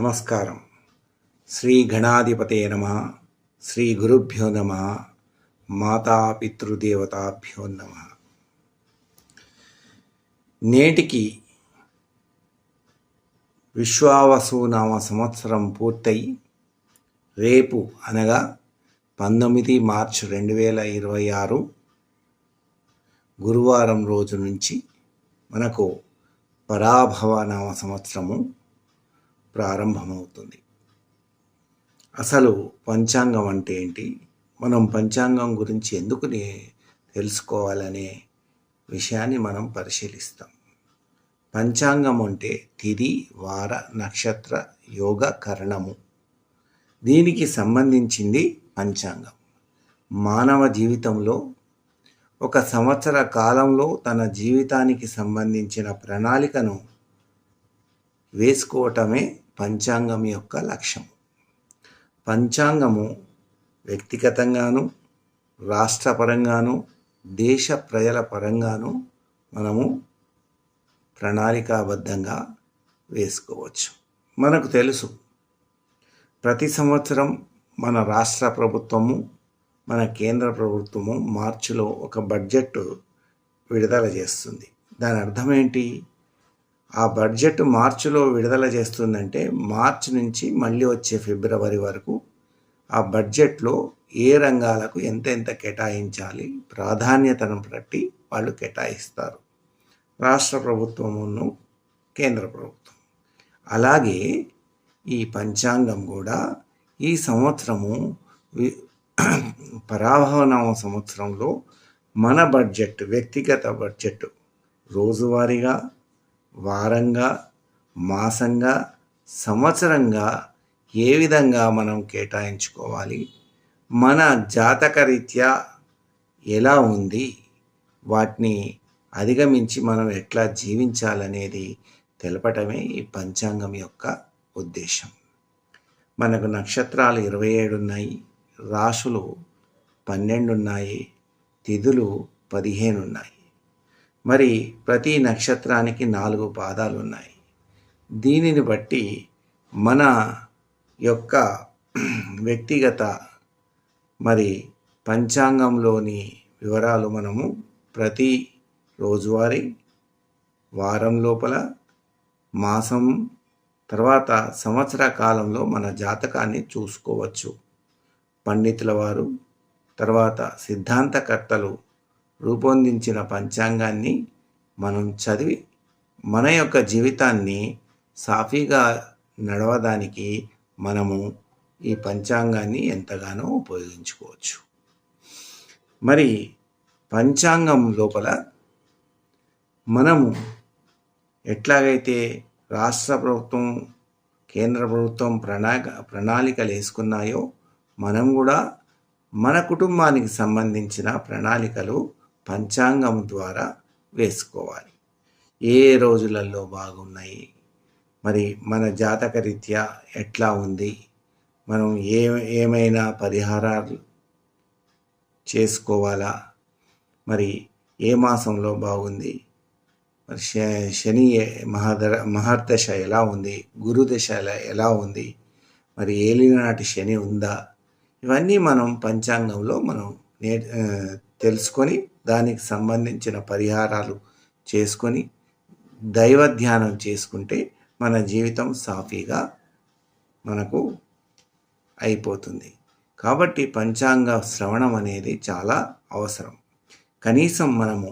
నమస్కారం. శ్రీ గణాధిపతే నమః. శ్రీ గురుభ్యో నమః. మాతాపితృదేవతాభ్యో నమః. నేటికి విశ్వావసునామ సంవత్సరం పూర్తయి రేపు అనగా 19 మార్చి 2026 గురువారం రోజు నుంచి మనకు పరాభవ నామ సంవత్సరము ప్రారంభమవుతుంది. అసలు పంచాంగం అంటే ఏంటి, మనం పంచాంగం గురించి ఎందుకు తెలుసుకోవాలనే విషయాన్ని మనం పరిశీలిస్తాం. పంచాంగం అంటే తిథి, వార, నక్షత్ర, యోగ, కరణము, దీనికి సంబంధించింది పంచాంగం. మానవ జీవితంలో ఒక సంవత్సర కాలంలో తన జీవితానికి సంబంధించిన ప్రణాళికను వేసుకోవటమే పంచాంగం యొక్క లక్ష్యం. పంచాంగము వ్యక్తిగతంగాను, రాష్ట్రపరంగాను, దేశ ప్రజల పరంగాను మనము ప్రణాళికాబద్ధంగా వేసుకోవచ్చు. మనకు తెలుసు, ప్రతి సంవత్సరం మన రాష్ట్ర ప్రభుత్వము, మన కేంద్ర ప్రభుత్వము మార్చిలో ఒక బడ్జెట్ విడుదల చేస్తుంది. దాని అర్థం ఏంటి? ఆ బడ్జెట్ మార్చిలో విడుదల చేస్తుందంటే మార్చి నుంచి మళ్ళీ వచ్చే ఫిబ్రవరి వరకు ఆ బడ్జెట్లో ఏ రంగాలకు ఎంత కేటాయించాలి, ప్రాధాన్యతను బట్టి వాళ్ళు కేటాయిస్తారు, రాష్ట్ర ప్రభుత్వమును కేంద్ర ప్రభుత్వం. అలాగే ఈ పంచాంగం కూడా ఈ సంవత్సరము పరాభవనామ సంవత్సరంలో మన బడ్జెట్, వ్యక్తిగత బడ్జెట్ రోజువారీగా, వారంగా, మాసంగా, సంవత్సరంగా ఏ విధంగా మనం కేటాయించుకోవాలి, మన జాతకరీత్యా ఎలా ఉంది, వాటిని అధిగమించి మనం ఎట్లా జీవించాలనేది తెలపటమే ఈ పంచాంగం యొక్క ఉద్దేశం. మనకు నక్షత్రాలు 27 ఉన్నాయి, రాశులు 12 ఉన్నాయి, తిథులు 15 ఉన్నాయి. మరి ప్రతి నక్షత్రానికి 4 పాదాలు ఉన్నాయి. దీనిని బట్టి మన యొక్క వ్యక్తిగత మరి పంచాంగంలోని వివరాలు మనము ప్రతి రోజువారీ, వారం లోపల, మాసం తర్వాత సంవత్సర కాలంలో మన జాతకాన్ని చూసుకోవచ్చు. పండితుల వారు తర్వాత సిద్ధాంతకర్తలు రూపొందించిన పంచాంగాన్ని మనం చదివి మన యొక్క జీవితాన్ని సాఫీగా నడవడానికి మనము ఈ పంచాంగాన్ని ఎంతగానో ఉపయోగించుకోవచ్చు. మరి పంచాంగం లోపల మనము ఎట్లాగైతే రాష్ట్ర ప్రభుత్వం, కేంద్ర ప్రభుత్వం ప్రణాళికలు వేసుకున్నాయో మనం కూడా మన కుటుంబానికి సంబంధించిన ప్రణాళికలు పంచాంగం ద్వారా వేసుకోవాలి. ఏ రోజులలో బాగున్నాయి, మరి మన జాతకరీత్యా ఎట్లా ఉంది, మనం ఏమైనా పరిహారాలు చేసుకోవాలా, మరి ఏ మాసంలో బాగుంది, మరి శని మహర్దశ ఎలా ఉంది, గురుదశ ఎలా ఉంది, మరి ఏలినాటి శని ఉందా, ఇవన్నీ మనం పంచాంగంలో మనం తెలుసుకొని దానికి సంబంధించిన పరిహారాలు చేసుకొని దైవ ధ్యానం చేసుకుంటే మన జీవితం సాఫీగా మనకు అయిపోతుంది. కాబట్టి పంచాంగ శ్రవణం అనేది చాలా అవసరం. కనీసం మనము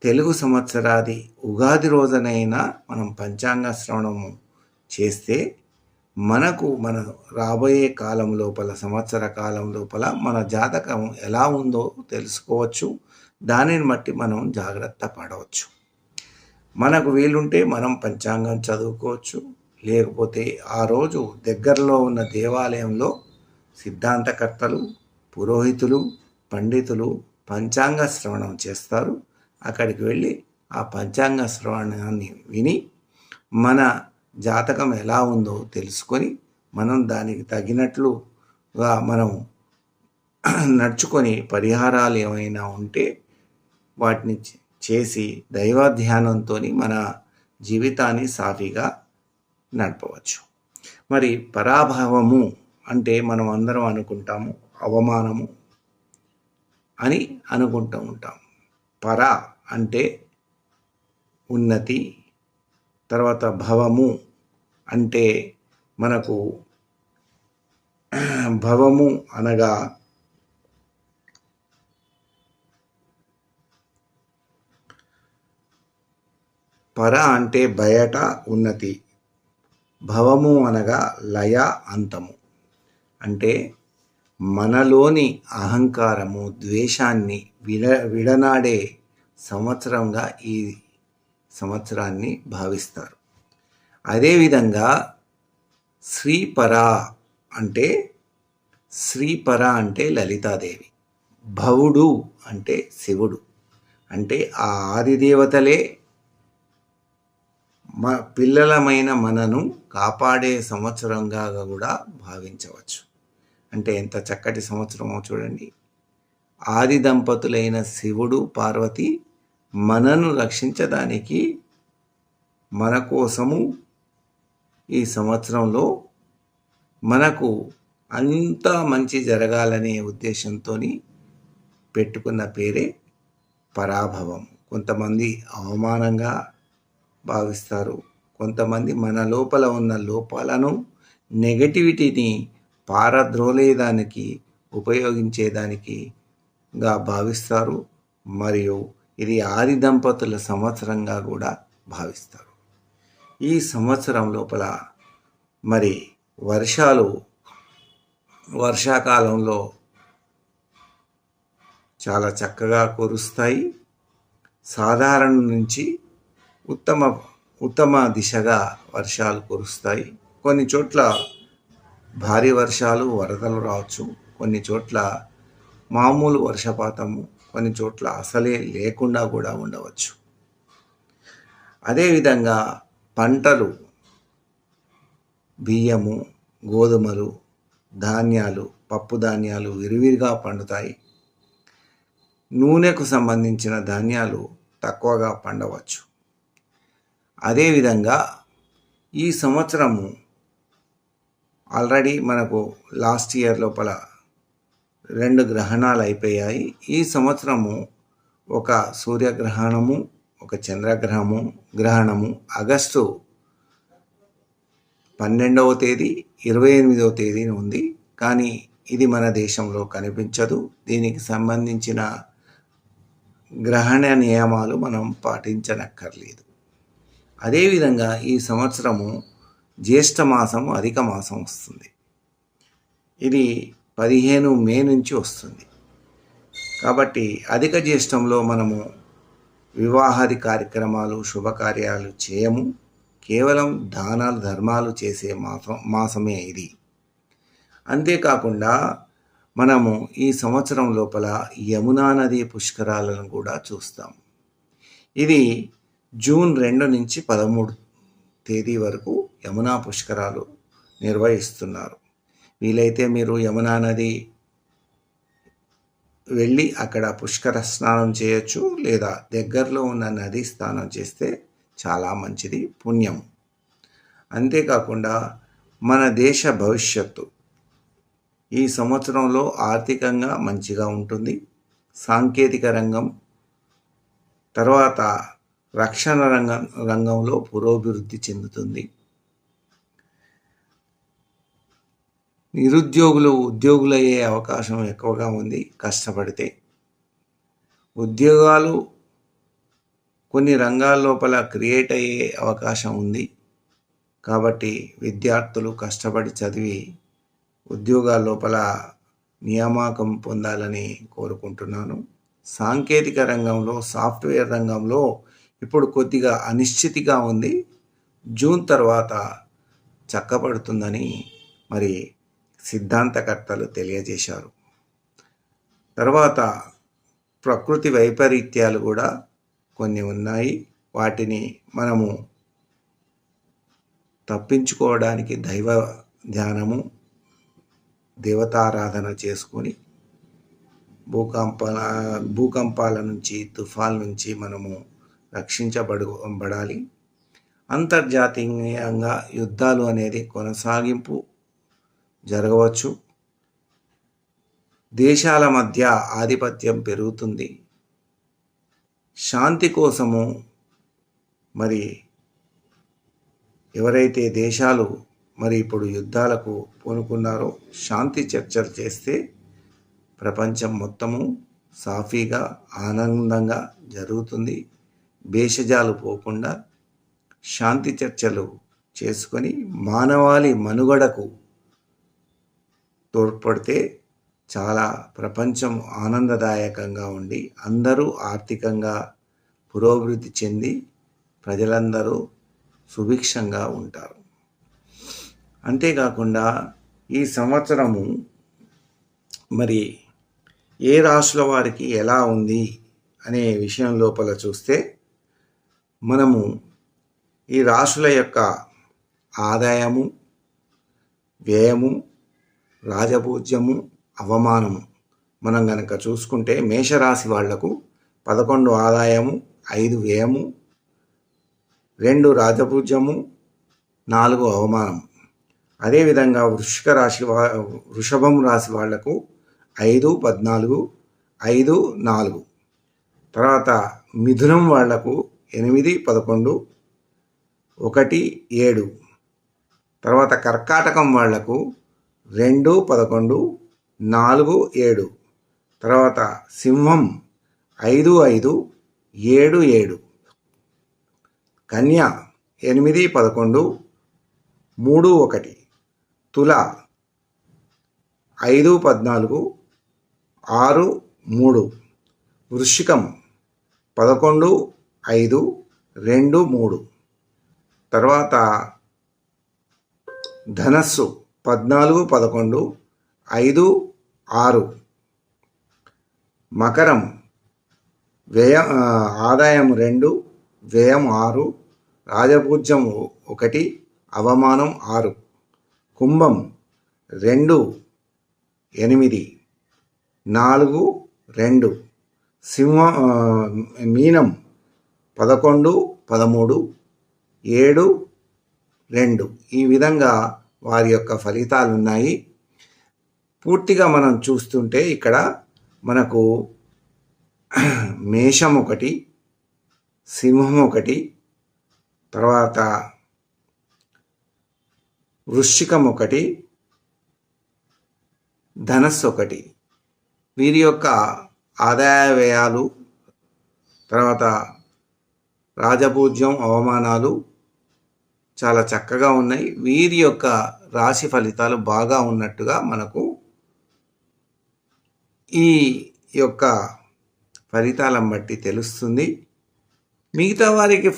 తెలుగు సంవత్సరాది ఉగాది రోజునైనా మనం పంచాంగ శ్రవణము చేస్తే మనకు మన రాబోయే కాలం లోపల, సంవత్సర కాలం లోపల మన జాతకం ఎలా ఉందో తెలుసుకోవచ్చు. దానిని బట్టి మనం జాగ్రత్త పడవచ్చు. మనకు వీలుంటే మనం పంచాంగం చదువుకోవచ్చు. లేకపోతే ఆ రోజు దగ్గరలో ఉన్న దేవాలయంలో సిద్ధాంతకర్తలు, పురోహితులు, పండితులు పంచాంగ శ్రవణం చేస్తారు. అక్కడికి వెళ్ళి ఆ పంచాంగ శ్రవణాన్ని విని మన జాతకం ఎలా ఉందో తెలుసుకొని మనం దానికి తగినట్లుగా మనం నడుచుకొని పరిహారాలు ఏమైనా ఉంటే వాటిని చేసి దైవాధ్యానంతో మన జీవితాన్ని సాఫీగా నడపవచ్చు. మరి పరాభవము అంటే మనం అందరం అనుకుంటాము అవమానము అని అనుకుంటూ ఉంటాం. పర అంటే ఉన్నతి, తర్వాత భవము అంటే మనకు భవము అనగా పర అంటే బయట ఉన్నతి, భవము అనగా లయ అంతము. అంటే మనలోని అహంకారము ద్వేషాన్ని విడనాడే సంవత్సరంగా ఈ సంవత్సరాన్ని భావిస్తారు. అదేవిధంగా శ్రీపర అంటే లలితాదేవి, భవుడు అంటే శివుడు. అంటే ఆ ఆదిదేవతలే పిల్లలమైన మనను కాపాడే సంవత్సరంగా కూడా భావించవచ్చు. అంటే ఎంత చక్కటి సంవత్సరమో చూడండి. ఆది దంపతులైన శివుడు పార్వతి మనను రక్షించడానికి మన కోసము ఈ సంవత్సరంలో మనకు అంతా మంచి జరగాలనే ఉద్దేశంతో పెట్టుకున్న పేరే పరాభవం. కొంతమంది అవమానంగా భావిస్తారు, కొంతమంది మన లోపల ఉన్న లోపాలను నెగటివిటీని పారద్రోలేదానికి ఉపయోగించేదానికిగా భావిస్తారు. మరియు ఇది ఆది దంపతుల సంవత్సరంగా కూడా భావిస్తారు. ఈ సంవత్సరం లోపల మరి వర్షాకాలంలో చాలా చక్కగా కురుస్తాయి. సాధారణ నుంచి ఉత్తమ దిశగా వర్షాలు కురుస్తాయి. కొన్ని చోట్ల భారీ వర్షాలు, వరదలు రావచ్చు. కొన్ని చోట్ల మామూలు వర్షపాతము, కొన్ని చోట్ల అసలే లేకుండా కూడా ఉండవచ్చు. అదేవిధంగా పంటలు, బియ్యము, గోధుమలు, ధాన్యాలు, పప్పు ధాన్యాలు విరివిరిగా పండుతాయి. నూనెకు సంబంధించిన ధాన్యాలు తక్కువగా పండవచ్చు. అదేవిధంగా ఈ సంవత్సరము ఆల్రెడీ మనకు లాస్ట్ ఇయర్ లోపల 2 గ్రహణాలు అయిపోయాయి. ఈ సంవత్సరము ఒక సూర్యగ్రహణము, ఒక చంద్రగ్రహణము ఆగస్టు 12వ తేదీ, 28వ తేదీన ఉంది. కానీ ఇది మన దేశంలో కనిపించదు. దీనికి సంబంధించిన గ్రహణ నియమాలు మనం పాటించనక్కర్లేదు. అదేవిధంగా ఈ సంవత్సరము జ్యేష్ఠ మాసము అధిక మాసం వస్తుంది. ఇది 15 మే నుంచి వస్తుంది. కాబట్టి అధిక జ్యేష్ఠంలో మనము వివాహాది కార్యక్రమాలు, శుభకార్యాలు చేయము. కేవలం దానాలు, ధర్మాలు చేసే మాసమే ఇది. అంతేకాకుండా మనము ఈ సంవత్సరం లోపల యమునా నది పుష్కరాలను కూడా చూస్తాం. ఇది జూన్ 2 నుంచి 13 తేదీ వరకు యమునా పుష్కరాలు నిర్వహిస్తున్నారు. వీలైతే మీరు యమునా నది వెళ్ళి అక్కడ పుష్కర స్నానం చేయొచ్చు, లేదా దగ్గరలో ఉన్న నది స్నానం చేస్తే చాలా మంచిది, పుణ్యం. అంతేకాకుండా మన దేశ భవిష్యత్తు ఈ సంవత్సరంలో ఆర్థికంగా మంచిగా ఉంటుంది. సాంకేతిక రంగం, తర్వాత రక్షణ రంగంలో పురోభివృద్ధి చెందుతుంది. నిరుద్యోగులు ఉద్యోగులయ్యే అవకాశం ఎక్కువగా ఉంది కష్టపడితే. ఉద్యోగాలు కొన్ని రంగాల లోపల క్రియేట్ అయ్యే అవకాశం ఉంది. కాబట్టి విద్యార్థులు కష్టపడి చదివి ఉద్యోగాల లోపల నియామకం పొందాలని కోరుకుంటున్నాను. సాంకేతిక రంగంలో, సాఫ్ట్వేర్ రంగంలో ఇప్పుడు కొద్దిగా అనిశ్చితిగా ఉంది. జూన్ తర్వాత చక్కబడుతుందని మరి సిద్ధాంతకర్తలు తెలియజేశారు. తర్వాత ప్రకృతి వైపరీత్యాలు కూడా కొన్ని ఉన్నాయి. వాటిని మనము తప్పించుకోవడానికి దైవ ధ్యానము, దేవతారాధన చేసుకొని భూకంపాల నుంచి, తుఫాన్ నుంచి మనము రక్షించబడాలి. అంతర్జాతీయంగా యుద్ధాలు అనేది కొనసాగింపు జరగవచ్చు. దేశాల మధ్య ఆధిపత్యం పెరుగుతుంది. శాంతి కోసము మరి ఎవరైతే దేశాలు మరి ఇప్పుడు యుద్ధాలకు పూనుకున్నారో శాంతి చర్చలు చేస్తే ప్రపంచం మొత్తము సాఫీగా ఆనందంగా జరుగుతుంది. భేషజాలు పోకుండా శాంతి చర్చలు చేసుకొని మానవాళి మనుగడకు తోడ్పడితే చాలా ప్రపంచం ఆనందదాయకంగా ఉండి అందరూ ఆర్థికంగా పురోభివృద్ధి చెంది ప్రజలందరూ సుభిక్షంగా ఉంటారు. అంతేకాకుండా ఈ సంవత్సరము మరి ఏ రాశుల వారికి ఎలా ఉంది అనే విషయం లోపల చూస్తే మనము ఈ రాశుల యొక్క ఆదాయము, వ్యయము, రాజపూజ్యము, అవమానము మనం గనక చూసుకుంటే మేషరాశి వాళ్లకు 11 ఆదాయము, 5 వ్యయము, 2 రాజపూజ్యము, 4 అవమానము. అదేవిధంగా వృషభం రాశి వాళ్లకు 5, 14, 5, 4. తర్వాత మిథునం వాళ్లకు 8, 11, 1, 7. తర్వాత కర్కాటకం వాళ్లకు 2, 11, 4, 7. తర్వాత సింహం 5, 5, 7, 7. కన్య 8, 11, 3, 1. తుల 5, 14, 6, 3. వృశ్చికం 11, 5, 2, 3. తర్వాత ధనస్సు 14, 11, 5, 6. మకరం ఆదాయం 2, వ్యయం 6, రాజపూజ్యం 1, అవమానం 6. కుంభం 2, 8, 4, 2. మీనం 11, 13, 7, 2. ఈ విధంగా వారి యొక్క ఫలితాలు ఉన్నాయి. పూర్తిగా మనం చూస్తుంటే ఇక్కడ మనకు మేషం 1, సింహం 1, తర్వాత వృశ్చికం 1, ధనస్సు 1. వీరి యొక్క ఆదాయ వ్యయాలు, తర్వాత రాజపూజ్యం, అవమానాలు చాలా చక్కగా ఉన్నాయి. వీరి యొక్క రాశి ఫలితాలు బాగా ఉన్నట్టుగా మనకు ఈ యొక్క ఫలితాలను బట్టి తెలుస్తుంది. మిగతా వారికి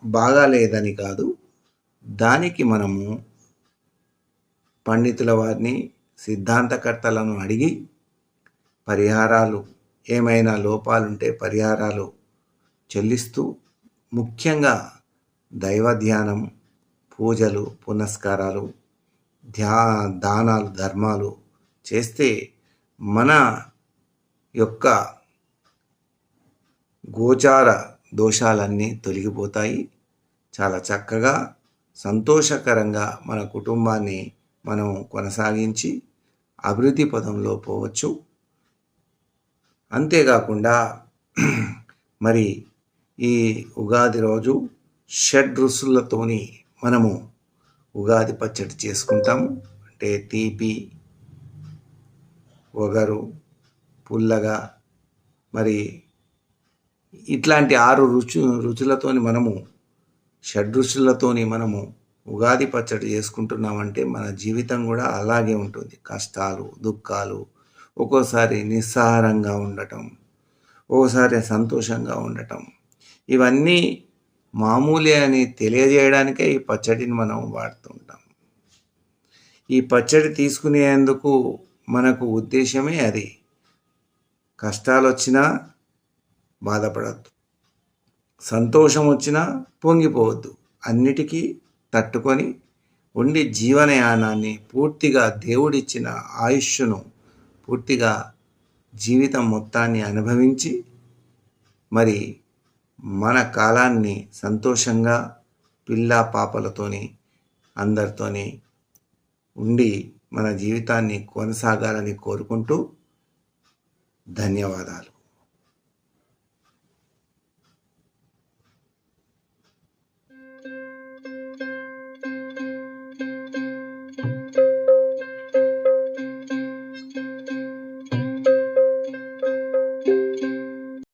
బాగాలేదని కాదు, దానికి మనము పండితుల వారిని, సిద్ధాంతకర్తలను అడిగి పరిహారాలు, ఏమైనా లోపాలుంటే పరిహారాలు చెల్లిస్తూ, ముఖ్యంగా దైవ ధ్యానం, పూజలు, పునస్కారాలు, దానాలు, ధర్మాలు చేస్తే మన యొక్క గోచార దోషాలన్నీ తొలగిపోతాయి. చాలా చక్కగా సంతోషకరంగా మన కుటుంబాన్ని మనం కొనసాగించి అభివృద్ధి పదంలో పోవచ్చు. అంతేకాకుండా మరి ఈ ఉగాది రోజు షడ్రుచులతోని మనము ఉగాది పచ్చడి చేసుకుంటాము. అంటే తీపి, వగరు, పుల్లగా, మరి ఇట్లాంటి 6 రుచులతోని మనము షడ్రుచులతోని మనము ఉగాది పచ్చడి చేసుకుంటున్నామంటే మన జీవితం కూడా అలాగే ఉంటుంది. కష్టాలు, దుఃఖాలు, ఒక్కోసారి నిస్సహారంగా ఉండటం, ఒక్కోసారి సంతోషంగా ఉండటం, ఇవన్నీ మామూలే అని తెలియజేయడానికే ఈ పచ్చడిని మనం వాడుతుంటాం. ఈ పచ్చడి తీసుకునేందుకు మనకు ఉద్దేశమే అది. కష్టాలు వచ్చినా బాధపడద్దు, సంతోషం వచ్చినా పొంగిపోవద్దు. అన్నిటికీ తట్టుకొని ఉండి జీవనయానాన్ని పూర్తిగా దేవుడిచ్చిన ఆయుష్ను పూర్తిగా జీవితం మొత్తాన్ని అనుభవించి మరి మన కాలాన్ని సంతోషంగా పిల్ల పాపలతోని అందరితోని ఉండి మన జీవితాన్ని కొనసాగాలని కోరుకుంటూ ధన్యవాదాలు.